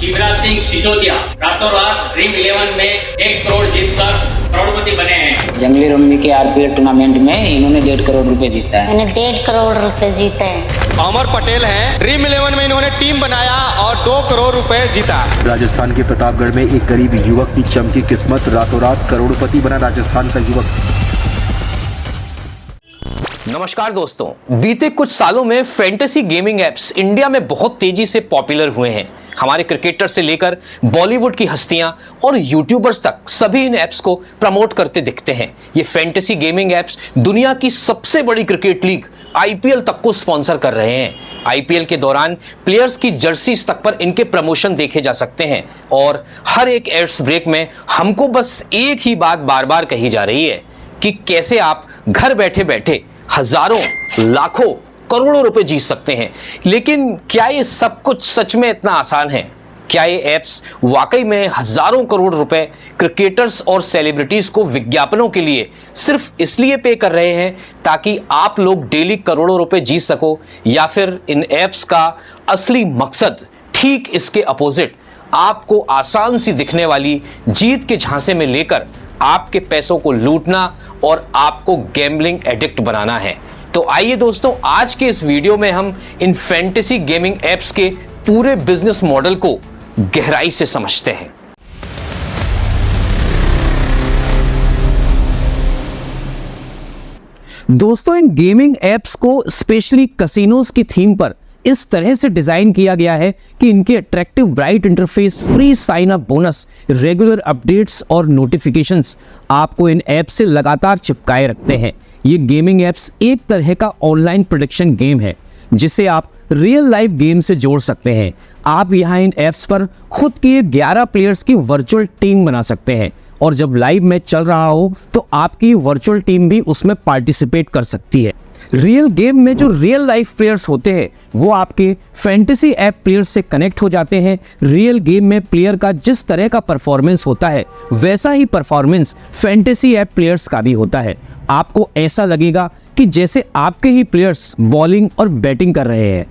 शिवराज सिंह सिसोदिया रातों रात ड्रीम 11 में 1 करोड़ जीतकर करोड़पति बने हैं। जंगली रम्मी के आरपीएल टूर्नामेंट में इन्होंने 1.5 करोड़ रुपए जीता है। मैंने 1.5 करोड़ रुपए जीते हैं। अमर पटेल हैं, ड्रीम 11 में इन्होंने टीम बनाया और 2 करोड़ रुपए जीता। राजस्थान के प्रतापगढ़ में एक गरीब युवक की चमकी किस्मत, रातों रात करोड़पति बना राजस्थान का युवक। नमस्कार दोस्तों, बीते कुछ सालों में फैंटेसी गेमिंग एप्स इंडिया में बहुत तेजी से पॉपुलर हुए हैं। हमारे क्रिकेटर से लेकर बॉलीवुड की हस्तियां और यूट्यूबर्स तक सभी इन एप्स को प्रमोट करते दिखते हैं। ये फैंटेसी गेमिंग एप्स दुनिया की सबसे बड़ी क्रिकेट लीग आईपीएल तक को स्पॉन्सर कर रहे हैं। आईपीएल के दौरान प्लेयर्स की जर्सीज तक पर इनके प्रमोशन देखे जा सकते हैं और हर एक एड्स ब्रेक में हमको बस एक ही बात बार बार कही जा रही है कि कैसे आप घर बैठे बैठे हजारों, लाखों, करोड़ों रुपए जीत सकते हैं। लेकिन क्या ये सब कुछ सच में इतना आसान है? क्या ये एप्स वाकई में हजारों करोड़ रुपए क्रिकेटर्स और सेलिब्रिटीज को विज्ञापनों के लिए सिर्फ इसलिए पे कर रहे हैं ताकि आप लोग डेली करोड़ों रुपए जीत सको, या फिर इन एप्स का असली मकसद ठीक इसके अपोजिट आपको आसान सी दिखने वाली जीत के झांसे में लेकर आपके पैसों को लूटना और आपको गैम्बलिंग एडिक्ट बनाना है? तो आइए दोस्तों, आज के इस वीडियो में हम इन फैंटेसी गेमिंग एप्स के पूरे बिजनेस मॉडल को गहराई से समझते हैं। दोस्तों, इन गेमिंग एप्स को स्पेशली कैसीनोज की थीम पर इस तरह से डिजाइन किया गया है कि इनके attractive bright interface, free sign up bonus, regular updates और नोटिफिकेशंस आपको इन ऐप्स से लगातार चिपकाए रखते हैं। ये गेमिंग ऐप्स एक तरह का ऑनलाइन प्रेडिक्शन गेम है जिसे आप रियल लाइफ गेम से जोड़ सकते हैं। आप यहाँ इन ऐप्स पर खुद की 11 प्लेयर्स की वर्चुअल टीम बना सकते हैं और जब लाइव मैच चल रहा हो तो आपकी वर्चुअल टीम भी उसमें पार्टिसिपेट कर सकती है। रियल गेम में जो रियल लाइफ प्लेयर्स होते हैं वो आपके फैंटेसी ऐप प्लेयर्स से कनेक्ट हो जाते हैं। रियल गेम में प्लेयर का जिस तरह का परफॉर्मेंस होता है वैसा ही परफॉर्मेंस फैंटेसी ऐप प्लेयर्स का भी होता है। आपको ऐसा लगेगा कि जैसे आपके ही प्लेयर्स बॉलिंग और बैटिंग कर रहे हैं।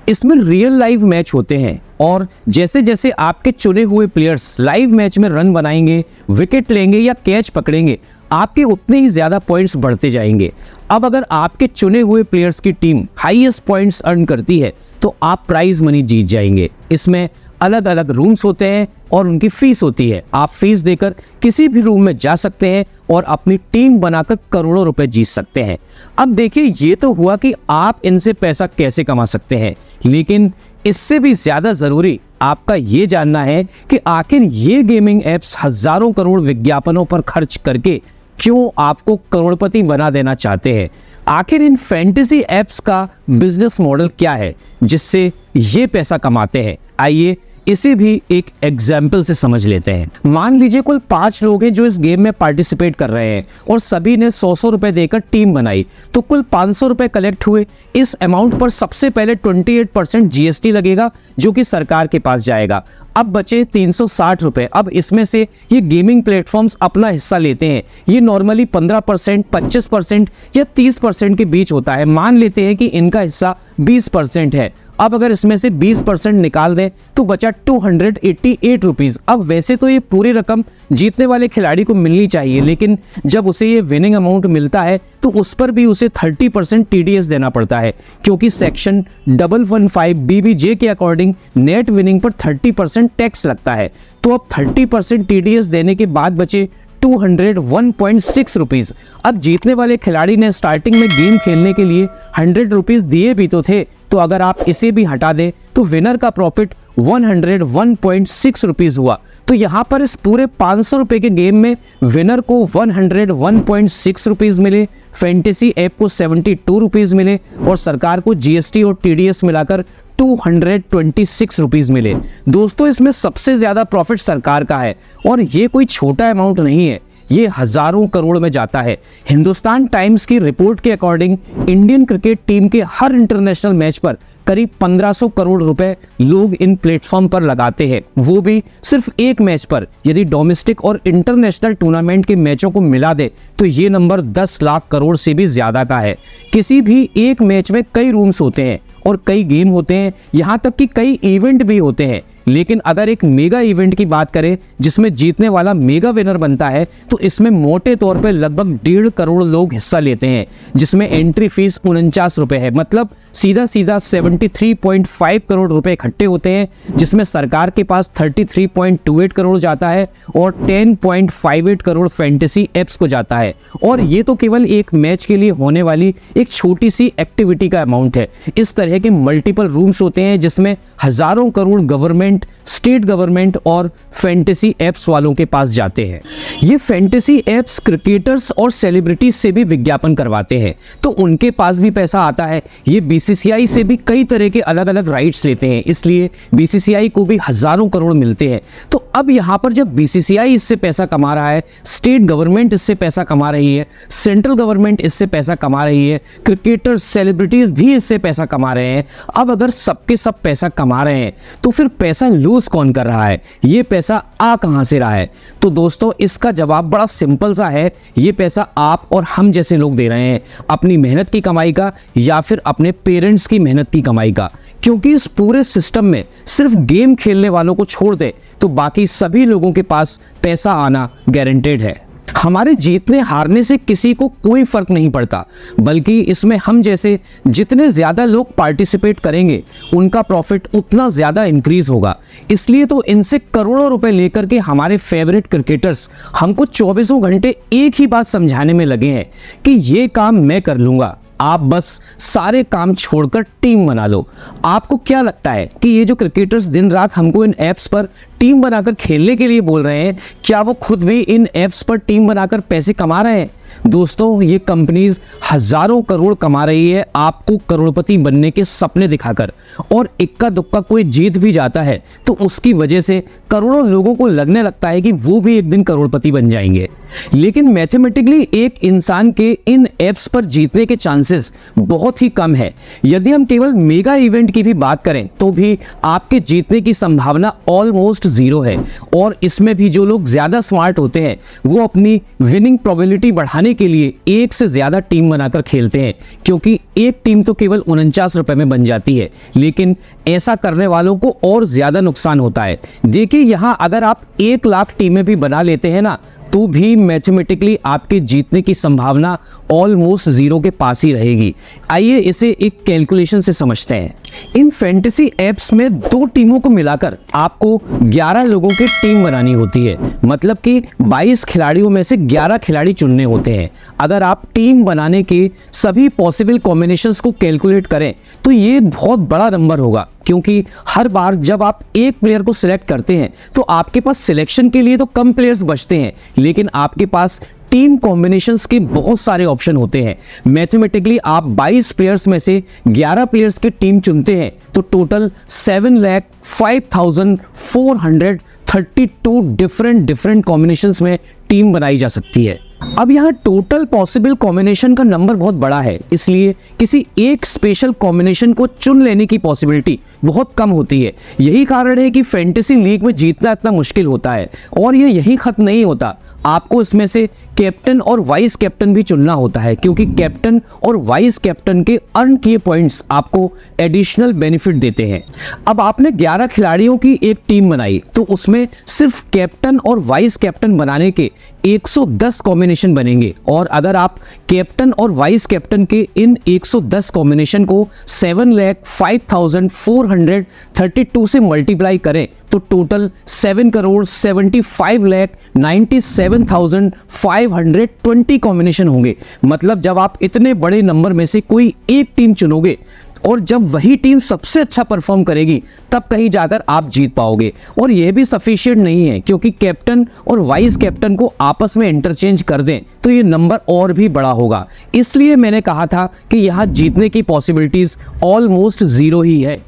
इसमें रियल लाइव मैच होते हैं और जैसे जैसे आपके चुने हुए प्लेयर्स लाइव मैच में रन बनाएंगे, विकेट लेंगे या कैच पकड़ेंगे, आपके उतने ही ज़्यादा पॉइंट्स बढ़ते जाएंगे। अब अगर आपके चुने हुए प्लेयर्स की टीम हाईएस्ट पॉइंट्स अर्न करती है तो आप प्राइज मनी जीत जाएंगे। इसमें अलग अलग रूम्स होते हैं और उनकी फीस होती है। आप फीस देकर किसी भी रूम में जा सकते हैं और अपनी टीम बनाकर करोड़ों रुपए जीत सकते हैं। अब देखिए, ये तो हुआ कि आप इनसे पैसा कैसे कमा सकते हैं, लेकिन इससे भी ज़्यादा ज़रूरी आपका ये जानना है कि आखिर ये गेमिंग एप्स हजारों करोड़ विज्ञापनों पर खर्च करके क्यों आपको करोड़पति बना देना चाहते हैं। आखिर इन फैंटेसी एप्स का बिजनेस मॉडल क्या है जिससे ये पैसा कमाते हैं? आइए इसे भी एक एग्जाम्पल से समझ लेते हैं। मान लीजिए कुल 5 लोग हैं जो इस गेम में पार्टिसिपेट कर रहे हैं और सभी ने 100 रुपए देकर टीम बनाई, तो कुल 500 रुपए कलेक्ट हुए। इस अमाउंट पर सबसे पहले 28% जीएसटी लगेगा जो कि सरकार के पास जाएगा। अब बचे 360 रुपए। अब इसमें से ये गेमिंग प्लेटफॉर्म्स अपना हिस्सा लेते हैं। ये नॉर्मली 15%, 25% या 30% के बीच होता है। मान लेते हैं कि इनका हिस्सा 20% है। अब अगर इसमें से 20% निकाल दें तो बचा 288 रुपीज़। अब वैसे तो ये पूरी रकम जीतने वाले खिलाड़ी को मिलनी चाहिए, लेकिन जब उसे ये विनिंग अमाउंट मिलता है तो उस पर भी उसे 30% टीडीएस देना पड़ता है, क्योंकि सेक्शन 115 बीबीजे के अकॉर्डिंग नेट विनिंग पर 30% टैक्स लगता है। तो अब 30% टीडीएस देने के बाद बचे 201.6 रुपीज़। अब जीतने वाले खिलाड़ी ने स्टार्टिंग में गेम खेलने के लिए 100 रुपीज़ दिए भी तो थे, तो अगर आप इसे भी हटा दें तो विनर का प्रॉफिट 101.6 रुपीज़ हुआ। तो यहाँ पर इस पूरे 500 रुपए के गेम में विनर को 101.6 रुपीज़ मिले, फैंटेसी ऐप को 72 रुपीज़ मिले और सरकार को जीएसटी और टीडीएस मिलाकर 226 रुपीज़ मिले। दोस्तों, इसमें सबसे ज़्यादा प्रॉफिट सरकार का है और ये कोई छोटा अमाउंट नहीं है, ये हजारों करोड़ में जाता है। हिंदुस्तान टाइम्स की रिपोर्ट के अकॉर्डिंग इंडियन क्रिकेट टीम के हर इंटरनेशनल मैच पर करीब 1500 करोड़ रुपए लोग इन प्लेटफॉर्म पर लगाते हैं, वो भी सिर्फ एक मैच पर। यदि डोमेस्टिक और इंटरनेशनल टूर्नामेंट के मैचों को मिला दे तो ये नंबर 10 लाख करोड़ से भी ज्यादा का है। किसी भी एक मैच में कई रूम्स होते हैं और कई गेम होते हैं, यहाँ तक कि कई इवेंट भी होते हैं, लेकिन अगर एक मेगा इवेंट की बात करें जिसमें जीतने वाला मेगा विनर बनता है तो इसमें मोटे तौर पे लगभग 1.5 करोड़ लोग हिस्सा लेते हैं, जिसमें एंट्री फीस 49 रुपए है। मतलब सीधा सीधा 73.5 करोड़ रुपए इकट्ठे होते हैं, जिसमें सरकार के पास 33.28 करोड़ जाता है और 10.58 करोड़ फैंटेसी एप्स को जाता है। और ये तो केवल एक मैच के लिए होने वाली एक छोटी सी एक्टिविटी का अमाउंट है। इस तरह के मल्टीपल रूम्स होते हैं जिसमें हजारों करोड़ गवर्नमेंट, स्टेट गवर्नमेंट और फैंटेसी एप्स वालों के पास जाते हैं। ये फैंटेसी एप्स क्रिकेटर्स और सेलिब्रिटीज से भी विज्ञापन करवाते हैं, तो उनके पास भी पैसा आता है। ये बीसीसीआई से भी कई तरह के अलग अलग राइट्स लेते हैं, इसलिए बीसीसीआई को भी हजारों करोड़ मिलते हैं। तो अब यहाँ पर जब बीसीसीआई इससे पैसा कमा रहा है, स्टेट गवर्नमेंट इससे पैसा कमा रही है, सेंट्रल गवर्नमेंट इससे पैसा कमा रही है, क्रिकेटर्स, सेलिब्रिटीज भी इससे पैसा कमा रहे हैं। अब अगर सबके सब पैसा कमा रहे हैं तो फिर पैसा लूज कौन कर रहा है? ये पैसा आ कहां से रहा है? तो दोस्तों इसका जवाब बड़ा सिंपल सा है। ये पैसा आप और हम जैसे लोग दे रहे हैं, अपनी मेहनत की कमाई का या फिर अपने पेरेंट्स की मेहनत की कमाई का। क्योंकि इस पूरे सिस्टम में सिर्फ गेम खेलने वालों को छोड़ दे तो बाकी सभी लोगों के पास पैसा आना गारंटेड है। हमारे जीतने हारने से किसी को कोई फर्क नहीं पड़ता, बल्कि इसमें हम जैसे जितने ज्यादा लोग पार्टिसिपेट करेंगे उनका प्रॉफिट उतना ज्यादा इंक्रीज होगा। इसलिए तो इनसे करोड़ों रुपए लेकर के हमारे फेवरेट क्रिकेटर्स हमको 24 घंटे एक ही बात समझाने में लगे हैं कि ये काम मैं कर लूंगा, आप बस सारे काम छोड़कर टीम बना लो। आपको क्या लगता है कि ये जो क्रिकेटर्स दिन रात हमको इन ऐप्स पर टीम बनाकर खेलने के लिए बोल रहे हैं, क्या वो खुद भी इन ऐप्स पर टीम बनाकर पैसे कमा रहे हैं? दोस्तों ये कंपनीज हजारों करोड़ कमा रही है आपको करोड़पति बनने के सपने दिखाकर, और इक्का दुक्का कोई जीत भी जाता है तो उसकी वजह से करोड़ों लोगों को लगने लगता है कि वो भी एक दिन करोड़पति बन जाएंगे। लेकिन मैथमेटिकली एक इंसान के इन ऐप्स पर जीतने के चांसेस बहुत ही कम है। यदि हम केवल मेगा इवेंट की भी बात करें तो भी आपके जीतने की संभावना ऑलमोस्ट जीरो है। और इसमें भी जो लोग ज्यादा स्मार्ट होते हैं वो अपनी विनिंग प्रोबेबिलिटी बढ़ाने के लिए एक से ज्यादा टीम बनाकर खेलते हैं, क्योंकि एक टीम तो केवल 49 रुपए में बन जाती है, लेकिन ऐसा करने वालों को और ज्यादा नुकसान होता है। देखिए यहां अगर आप 1 लाख टीमें भी बना लेते हैं ना तो भी मैथमेटिकली आपके जीतने की संभावना ऑलमोस्ट जीरो के पास ही रहेगी। आइए इसे एक कैलकुलेशन से समझते हैं। इन फैंटेसी एप्स में 2 टीमों को मिलाकर आपको 11 लोगों की टीम बनानी होती है, मतलब कि 22 खिलाड़ियों में से 11 खिलाड़ी चुनने होते हैं। अगर आप टीम बनाने के सभी पॉसिबल कॉम्बिनेशंस को कैलकुलेट करें तो ये बहुत बड़ा नंबर होगा, क्योंकि हर बार जब आप एक प्लेयर को सिलेक्ट करते हैं तो आपके पास सिलेक्शन के लिए तो कम प्लेयर्स बचते हैं, लेकिन आपके पास टीम कॉम्बिनेशंस के बहुत सारे ऑप्शन होते हैं। मैथमेटिकली आप 22 प्लेयर्स में से 11 प्लेयर्स की टीम चुनते हैं तो टोटल 7,05,432 डिफरेंट कॉम्बिनेशंस में टीम बनाई जा सकती है। अब यहाँ टोटल पॉसिबल कॉम्बिनेशन का नंबर बहुत बड़ा है, इसलिए किसी एक स्पेशल कॉम्बिनेशन को चुन लेने की पॉसिबिलिटी बहुत कम होती है। यही कारण है कि फैंटेसी लीग में जीतना इतना मुश्किल होता है। और ये यही खत्म नहीं होता, आपको इसमें से कैप्टन और वाइस कैप्टन भी चुनना होता है, क्योंकि कैप्टन और वाइस कैप्टन के अर्न किए पॉइंट्स आपको एडिशनल बेनिफिट देते हैं। अब आपने 11 खिलाड़ियों की एक टीम बनाई तो उसमें सिर्फ कैप्टन और वाइस कैप्टन बनाने के 110 कॉम्बिनेशन बनेंगे, और अगर आप कैप्टन और वाइस कैप्टन के इन 110 कॉम्बिनेशन को 7,05,432 से मल्टीप्लाई करें तो टोटल 7,97,97,520 कॉम्बिनेशन होंगे। मतलब जब आप इतने बड़े नंबर में से कोई एक टीम चुनोगे और जब वही टीम सबसे अच्छा परफॉर्म करेगी तब कहीं जाकर आप जीत पाओगे। और यह भी सफिशिएंट नहीं है, क्योंकि कैप्टन और वाइस कैप्टन को आपस में इंटरचेंज कर दें तो ये नंबर और भी बड़ा होगा। इसलिए मैंने कहा था कि यहाँ जीतने की पॉसिबिलिटीज ऑलमोस्ट जीरो ही है।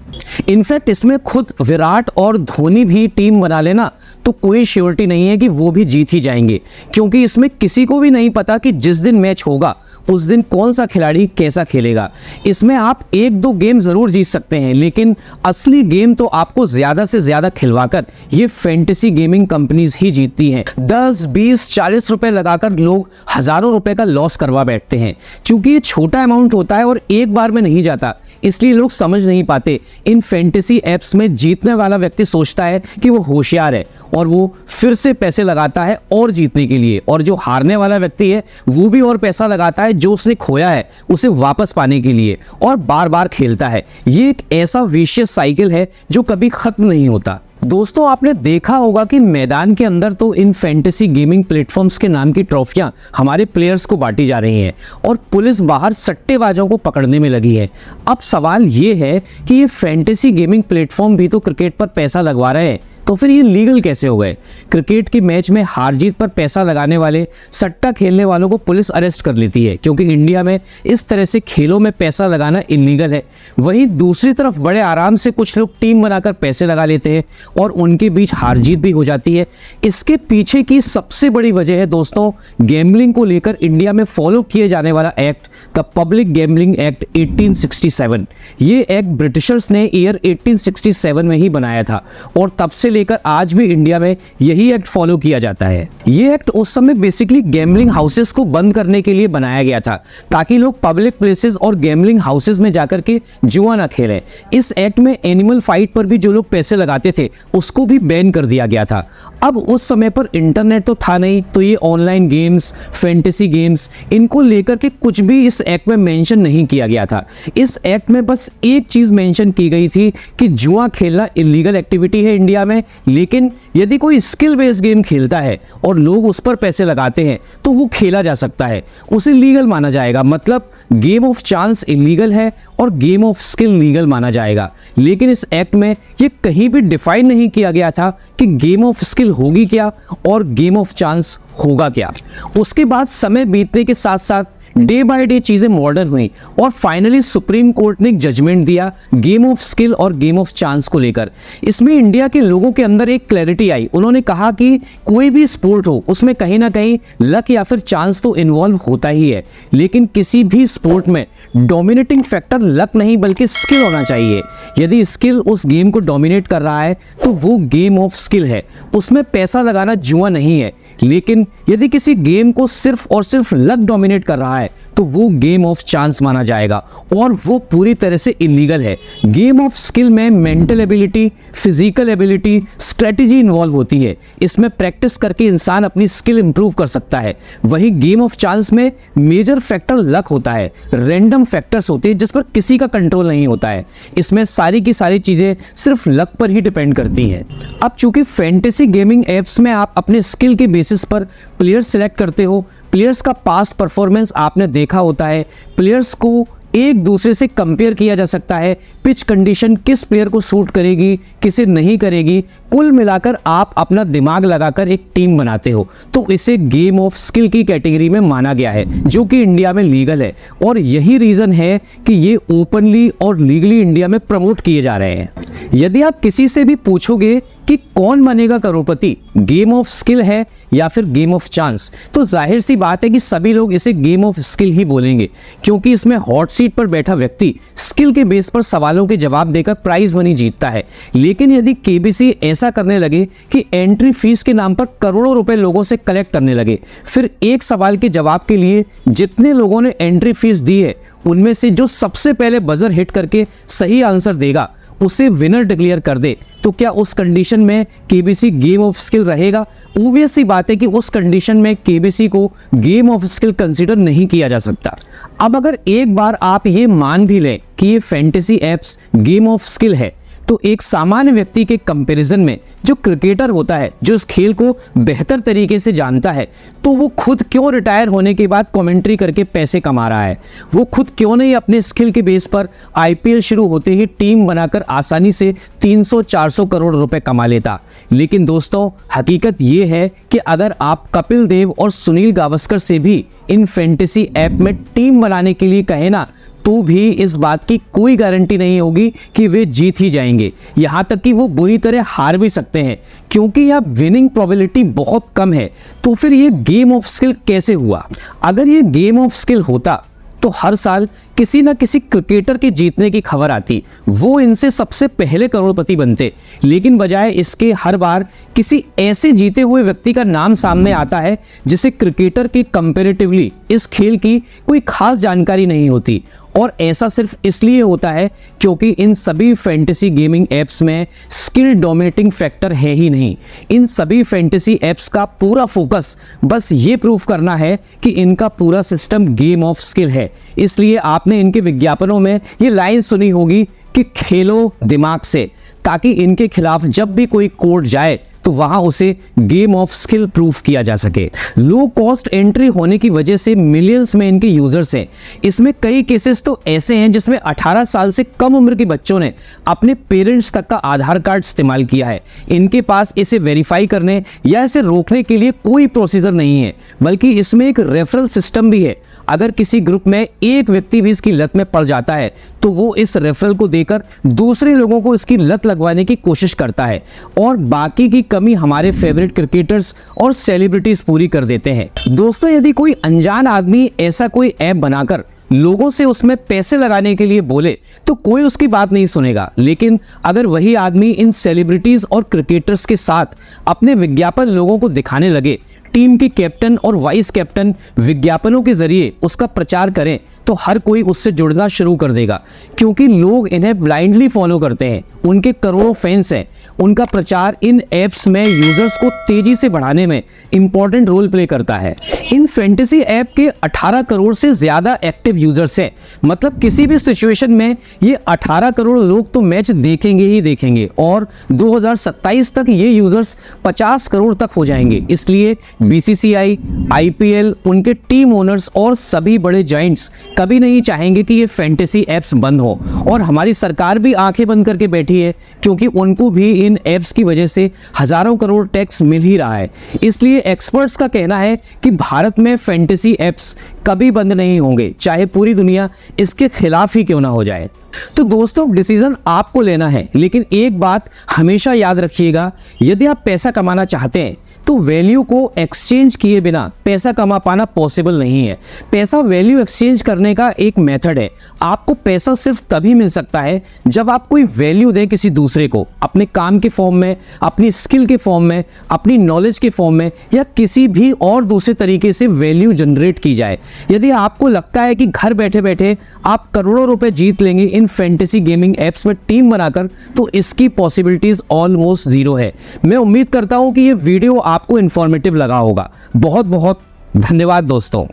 इनफैक्ट इसमें खुद विराट और धोनी भी टीम बना लेना तो कोई श्योरिटी नहीं है कि वो भी जीत ही जाएंगे, क्योंकि इसमें किसी को भी नहीं पता कि जिस दिन मैच होगा उस दिन कौन सा खिलाड़ी कैसा खेलेगा। इसमें आप 1-2 गेम जरूर जीत सकते हैं, लेकिन असली गेम तो आपको ज्यादा से ज्यादा खिलवाकर ये फैंटेसी गेमिंग कंपनीज ही जीतती हैं। 10, 20, 40 रुपए लगाकर लोग हजारों रुपए का लॉस करवा बैठते हैं। क्योंकि ये छोटा अमाउंट होता है और एक बार में नहीं जाता, इसलिए लोग समझ नहीं पाते। इन फैंटेसी एप्स में जीतने वाला व्यक्ति सोचता है कि वो होशियार है और वो फिर से पैसे लगाता है और जीतने के लिए, और जो हारने वाला व्यक्ति है वो भी और पैसा लगाता है जो उसने खोया है उसे वापस पाने के लिए, और बार बार खेलता है। ये एक ऐसा विशियस साइकिल है जो कभी खत्म नहीं होता। दोस्तों, आपने देखा होगा कि मैदान के अंदर तो इन फैंटेसी गेमिंग प्लेटफॉर्म्स के नाम की ट्रॉफियां हमारे प्लेयर्स को बांटी जा रही हैं और पुलिस बाहर सट्टेबाजों को पकड़ने में लगी है। अब सवाल ये है कि ये फैंटेसी गेमिंग प्लेटफॉर्म भी तो क्रिकेट पर पैसा लगवा रहे हैं, तो फिर ये लीगल कैसे हो गए? क्रिकेट के मैच में हार जीत पर पैसा लगाने वाले सट्टा खेलने वालों को पुलिस अरेस्ट कर लेती है, क्योंकि इंडिया में इस तरह से खेलों में पैसा लगाना इलीगल है। वहीं दूसरी तरफ बड़े आराम से कुछ लोग टीम बनाकर पैसे लगा लेते हैं और उनके बीच हार जीत भी हो जाती है। इसके पीछे की सबसे बड़ी वजह है दोस्तों, गैम्बलिंग को लेकर इंडिया में फॉलो किए जाने वाला act, the public gambling act 1867। ये एक्ट ब्रिटिशर्स ने ईयर 1867 में ही बनाया था और तब से लेकर आज भी इंडिया में यही एक्ट फॉलो किया जाता है। ये एक्ट उस समय बेसिकली गैम्बलिंग हाउसेस को बंद करने के लिए बनाया गया था, ताकि लोग पब्लिक प्लेसेस और गैम्बलिंग हाउसेस में जाकर के जुआ ना खेलें। इस एक्ट में एनिमल फाइट पर भी जो लोग पैसे लगाते थे उसको भी बैन कर दिया गया था। अब उस समय पर इंटरनेट तो था नहीं, तो ये ऑनलाइन गेम्स, फैंटेसी गेम्स, इनको लेकर के कुछ भी इस एक्ट में मेंशन नहीं किया गया था। इस एक्ट में बस एक चीज मेंशन की गई थी कि जुआ खेलना इलीगल एक्टिविटी है इंडिया में, लेकिन यदि कोई स्किल बेस्ड गेम खेलता है और लोग उस पर पैसे लगाते हैं तो वो खेला जा सकता है, उसे लीगल माना जाएगा। मतलब गेम ऑफ चांस इलीगल है और गेम ऑफ स्किल लीगल माना जाएगा। लेकिन इस एक्ट में ये कहीं भी डिफाइन नहीं किया गया था कि गेम ऑफ स्किल होगी क्या और गेम ऑफ चांस होगा क्या। उसके बाद समय बीतने के साथ साथ डे बाय डे चीजें मॉडर्न हुई और फाइनली सुप्रीम कोर्ट ने एक जजमेंट दिया गेम ऑफ स्किल और गेम ऑफ चांस को लेकर। इसमें इंडिया के लोगों के अंदर एक क्लैरिटी आई। उन्होंने कहा कि कोई भी स्पोर्ट हो उसमें कहीं ना कहीं लक या फिर चांस तो इन्वॉल्व होता ही है, लेकिन किसी भी स्पोर्ट में डोमिनेटिंग फैक्टर लक नहीं बल्कि स्किल होना चाहिए। यदि स्किल उस गेम को डोमिनेट कर रहा है तो वो गेम ऑफ स्किल है, उसमें पैसा लगाना जुआ नहीं है। लेकिन यदि किसी गेम को सिर्फ और सिर्फ लक डोमिनेट कर रहा है तो वो गेम ऑफ चांस माना जाएगा और वो पूरी तरह से इलीगल है। गेम ऑफ स्किल में mental ability, physical ability, strategy involve होती है। इसमें प्रैक्टिस करके इंसान अपनी स्किल इंप्रूव कर सकता है। वहीं गेम ऑफ चांस में मेजर फैक्टर लक होता है, रैंडम फैक्टर्स होते हैं जिस पर किसी का कंट्रोल नहीं होता है। इसमें सारी की सारी चीजें सिर्फ लक पर ही डिपेंड करती हैं। अब चूंकि फैंटेसी गेमिंग एप्स में आप अपने स्किल के बेसिस पर प्लेयर सिलेक्ट करते हो, प्लेयर्स का पास्ट परफॉर्मेंस आपने देखा होता है, प्लेयर्स को एक दूसरे से कंपेयर किया जा सकता है, पिच कंडीशन किस प्लेयर को सूट करेगी किसे नहीं करेगी, कुल मिलाकर आप अपना दिमाग लगाकर एक टीम बनाते हो, तो इसे गेम ऑफ स्किल की कैटेगरी में माना गया है, जो कि इंडिया में लीगल है। और यही रीज़न है कि ये ओपनली और लीगली इंडिया में प्रमोट किए जा रहे हैं। यदि आप किसी से भी पूछोगे कि कौन बनेगा करोड़पति, गेम ऑफ स्किल है या फिर गेम ऑफ चांस, तो जाहिर सी बात है कि सभी लोग इसे गेम ऑफ स्किल ही बोलेंगे, क्योंकि इसमें हॉट सीट पर बैठा व्यक्ति स्किल के बेस पर सवालों के जवाब देकर प्राइज मनी जीतता है। लेकिन यदि केबीसी ऐसा करने लगे कि एंट्री फीस के नाम पर करोड़ों रुपए लोगों से कलेक्ट करने लगे, फिर एक सवाल के जवाब के लिए जितने लोगों ने एंट्री फीस दी है उनमें से जो सबसे पहले बजर हिट करके सही आंसर देगा उसे विनर डिक्लेयर कर दे, तो क्या उस कंडीशन में केबीसी गेम ऑफ स्किल रहेगा? ऑब्वियस सी बात है कि उस कंडीशन में केबीसी को गेम ऑफ स्किल कंसीडर नहीं किया जा सकता। अब अगर एक बार आप ये मान भी लें कि ये fantasy apps game of skill है, तो एक सामान्य व्यक्ति के कंपैरिजन में जो क्रिकेटर होता है, जो इस खेल को बेहतर तरीके से जानता है, तो वो खुद क्यों रिटायर होने के बाद कमेंट्री करके पैसे कमा रहा है? वो खुद क्यों नहीं अपने स्किल के बेस पर आईपीएल शुरू होते ही टीम बनाकर आसानी से 300-400 करोड़ रुपए कमा लेता? लेकिन दोस्तों, हकीकत ये है कि अगर आप कपिल देव और सुनील गावस्कर से भी इन फैंटेसी ऐप में टीम बनाने के लिए कहें ना, तो भी इस बात की कोई गारंटी नहीं होगी कि वे जीत ही जाएंगे। यहाँ तक कि वो बुरी तरह हार भी सकते हैं, क्योंकि यह विनिंग प्रोबेबिलिटी बहुत कम है। तो फिर ये गेम ऑफ स्किल कैसे हुआ? अगर ये गेम ऑफ स्किल होता तो हर साल किसी न किसी क्रिकेटर के जीतने की खबर आती, वो इनसे सबसे पहले करोड़पति बनते। लेकिन बजाय इसके हर बार किसी ऐसे जीते हुए व्यक्ति का नाम सामने आता है जिसे क्रिकेटर के कंपैरेटिवली इस खेल की कोई खास जानकारी नहीं होती, और ऐसा सिर्फ इसलिए होता है क्योंकि इन सभी फैंटेसी गेमिंग एप्स में स्किल डोमिनेटिंग फैक्टर है ही नहीं। इन सभी फैंटेसी एप्स का पूरा फोकस बस ये प्रूफ करना है कि इनका पूरा सिस्टम गेम ऑफ स्किल है। इसलिए आपने इनके विज्ञापनों में ये लाइन सुनी होगी कि खेलो दिमाग से, ताकि इनके खिलाफ जब भी कोई कोर्ट जाए तो वहां उसे गेम ऑफ स्किल प्रूफ किया जा सके। लो कॉस्ट एंट्री होने की वजह से मिलियंस में इनके यूजर्स हैं। इसमें कई केसेस तो ऐसे हैं जिसमें 18 साल से कम उम्र के बच्चों ने अपने पेरेंट्स तक का आधार कार्ड इस्तेमाल किया है। इनके पास इसे वेरीफाई करने या इसे रोकने के लिए कोई प्रोसीजर नहीं है, बल्कि इसमें एक रेफरल सिस्टम भी है। अगर किसी ग्रुप में एक व्यक्ति भी इसकी लत में पड़ जाता है तो वो इस रेफरल को देकर दूसरे लोगों को इसकी लत लगवाने की कोशिश करता है और बाकी की कमी हमारे फेवरेट क्रिकेटर्स और सेलिब्रिटीज पूरी कर देते हैं। दोस्तों, यदि कोई अनजान आदमी ऐसा कोई ऐप बनाकर लोगों से उसमें पैसे लगाने के लिए बोले तो कोई उसकी बात नहीं सुनेगा, लेकिन अगर वही आदमी इन सेलिब्रिटीज और क्रिकेटर्स के साथ अपने विज्ञापन लोगों को दिखाने लगे, टीम के कैप्टन और वाइस कैप्टन विज्ञापनों के जरिए उसका प्रचार करें, तो हर कोई उससे जुड़ना शुरू कर देगा, क्योंकि लोग इन्हें ब्लाइंडली फॉलो करते हैं। उनके करोड़ों फैंस हैं। उनका प्रचार इन एप्स में यूजर्स को तेजी से बढ़ाने में इंपॉर्टेंट रोल प्ले करता है। इन फैंटेसी ऐप के 18 करोड़ से ज्यादा एक्टिव यूजर्स हैं। मतलब किसी भी सिचुएशन में ये 18 करोड़ लोग तो मैच देखेंगे ही देखेंगे, और 2027 तक ये यूजर्स 50 करोड़ तक हो जाएंगे। इसलिए बीसीसीआई, आईपीएल, उनके टीम ओनर्स और सभी बड़े जायंट्स कभी नहीं चाहेंगे कि ये फैंटेसी एप्स बंद हो, और हमारी सरकार भी आंखें बंद करके बैठी है, क्योंकि उनको भी इन एप्स की वजह से हजारों करोड़ टैक्स मिल ही रहा है। इसलिए एक्सपर्ट्स का कहना है कि भारत में फैंटेसी एप्स कभी बंद नहीं होंगे, चाहे पूरी दुनिया इसके खिलाफ ही क्यों ना हो जाए। तो दोस्तों, डिसीजन आपको लेना है, लेकिन एक बात हमेशा याद रखिएगा, यदि आप पैसा कमाना चाहते हैं तो वैल्यू को एक्सचेंज किए बिना पैसा कमा पाना पॉसिबल नहीं है। पैसा वैल्यू एक्सचेंज करने का एक मेथड है। आपको पैसा सिर्फ तभी मिल सकता है जब आप कोई वैल्यू दें किसी दूसरे को, अपने काम के फॉर्म में, अपनी स्किल के फॉर्म में, अपनी नॉलेज के फॉर्म में, या किसी भी और दूसरे तरीके से वैल्यू जनरेट की जाए। यदि आपको लगता है कि घर बैठे बैठे आप करोड़ों रुपए जीत लेंगे इन फैंटेसी गेमिंग एप्स में टीम बनाकर, तो इसकी पॉसिबिलिटीज ऑलमोस्ट जीरो है। मैं उम्मीद करता हूं कि ये वीडियो आपको इंफॉर्मेटिव लगा होगा। बहुत बहुत धन्यवाद दोस्तों।